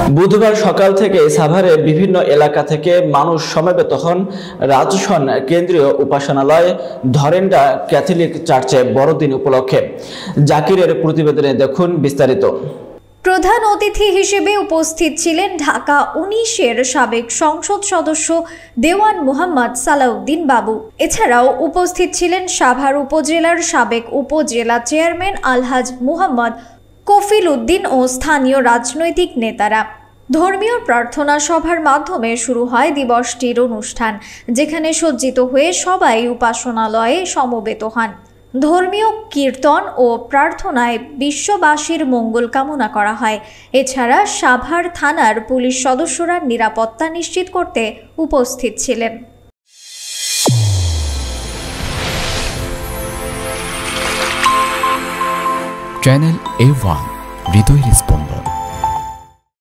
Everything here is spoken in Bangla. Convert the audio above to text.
বুধবার সকাল থেকে সাভারের বিভিন্ন এলাকা থেকে মানুষ সমবেত হন রাজশন কেন্দ্রীয় উপাসনালয় ধরেন্ডা ক্যাথলিক চার্চে বড়দিন উপলক্ষে। জাকিরের প্রতিবেদনে দেখুন বিস্তারিত। প্রধান অতিথি হিসেবে উপস্থিত ছিলেন ঢাকা ১৯-এর সাবেক সংসদ সদস্য দেওয়ান মোহাম্মদ সালাউদ্দিন বাবু। এছাড়াও উপস্থিত ছিলেন সাভার উপজেলার সাবেক উপজেলা চেয়ারম্যান আলহাজ মুহাম্মদ কফিল উদ্দিন ও স্থানীয় রাজনৈতিক নেতারা। ধর্মীয় প্রার্থনা সভার মাধ্যমে শুরু হয় দিবসটির অনুষ্ঠান, যেখানে সজ্জিত হয়ে সবাই উপাসনালয়ে সমবেত হন। ধর্মীয় কীর্তন ও প্রার্থনায় বিশ্ববাসীর মঙ্গল কামনা করা হয়। এছাড়া সাভার থানার পুলিশ সদস্যরা নিরাপত্তা নিশ্চিত করতে উপস্থিত ছিলেন। চ্যানেল A1 হৃদয়ের স্পন্দন।